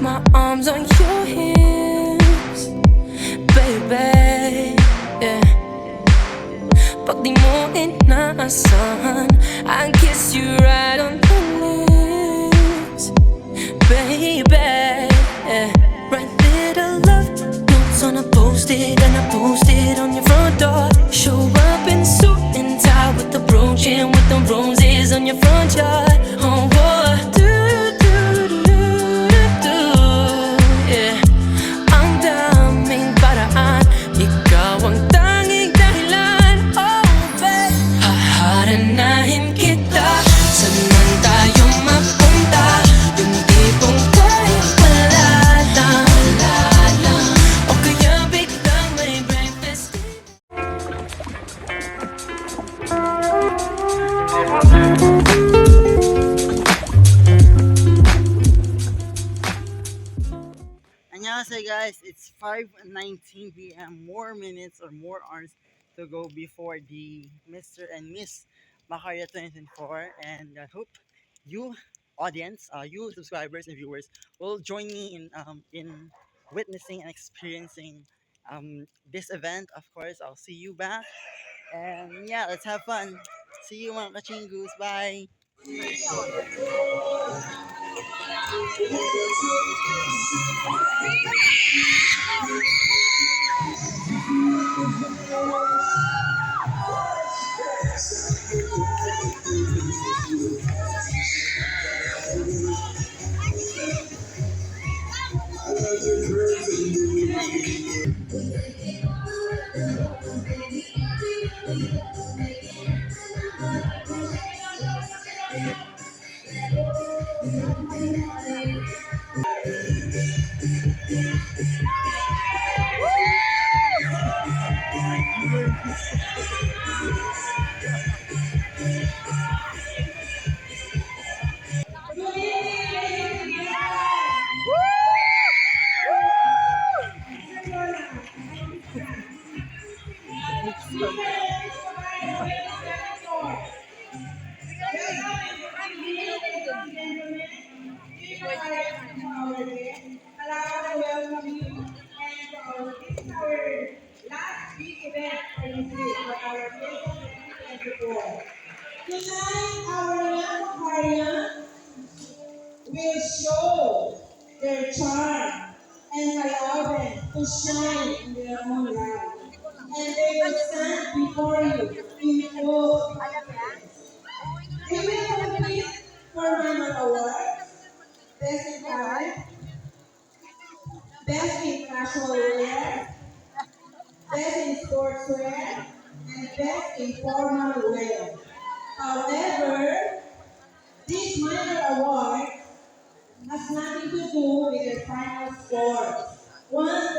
my arms on your hips, baby, yeah. Pag di mo inaasahan, I kiss you right on the lips, baby, yeah. Write little love notes on a post-it, and I post it on your front door. Show up in suit and tie with the brooch and with the roses on your front yard. Oh, what do, yeah. Ang daming paraan, ikaw ang tanging dahilan. Oh, babe, haharanahin kita, saan man tayo mapunta. Yung tipong kahit wala lang, o kaya biglang may breakfast. Annyeonghaseyo guys, it's 5:19 p.m. More minutes or more hours to go before the Mr. and Miss Makarya 2024, and I hope you audience, you subscribers and viewers will join me in witnessing and experiencing this event. Of course, I'll see you back, and yeah, let's have fun. See you mga kachingus, bye! Tonight, our young Makarya will show their charm and allow them to shine in their own life. And they will stand before you in full confidence. They will compete for minor awards, best in style, best in casual wear, best in sportswear, and best in formal wear. However, this minor award has nothing to do with their final scores. Once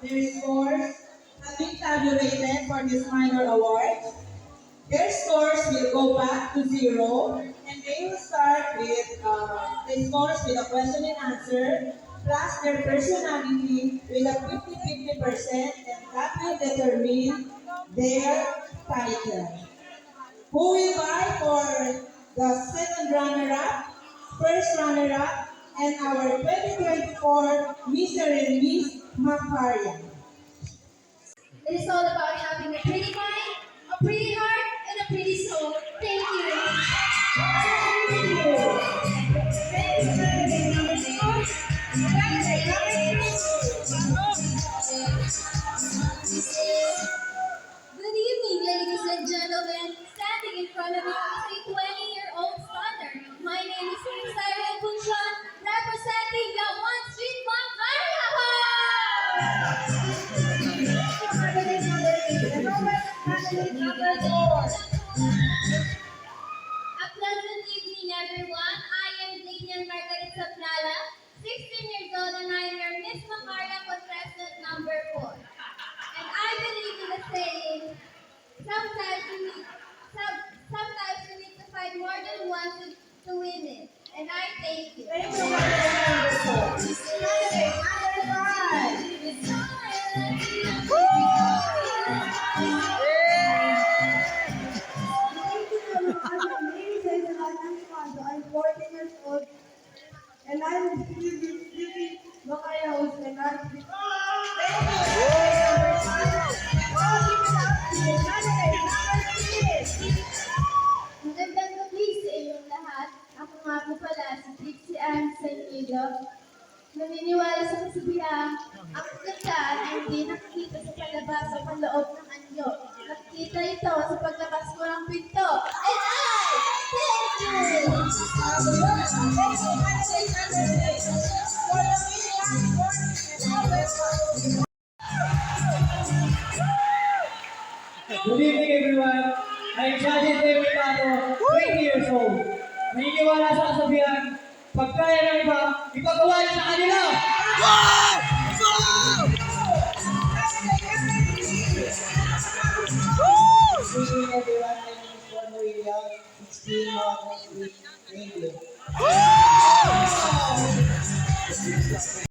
their scores have been tabulated for this minor award, their scores will go back to 0, and they will start with the scores with a question and answer, plus their personality with a 50-50%, and that will determine their title. Who will vie for the second runner-up, first runner-up, and our 2024 Mr. and Miss Makarya? It is all about having a pretty mind, a pretty heart, and a pretty soul. Thank you. Good evening, ladies and gentlemen. Standing in front of you is a 20-year-old stunner. My name is Cyril Punchon, representing the One Street Makarya. A pleasant evening, everyone. I am Daniel Margaret Saplala, 16 years old, and I am your Miss Makarya contestant number 4. And I believe in the saying, sometimes you need to fight more than once to win it. And I thank you. Thank you, wonderful. I'm 14 years old, and I will be living Naniniwala sa kasabihan, ang kagandahan ay hindi nakikita sa palabas o panloob ng anyo. Nakikita ito sa paglabas ko ng pinto. And I thank you! Good evening, everyone. I'm Sergeant David Tato, 20 years old. Naniniwala sa kasabihan, pag kaya ng iba, ipagawa niyo sa kanila. Good evening, everyone. My name is Juan William, 16 months, with radio.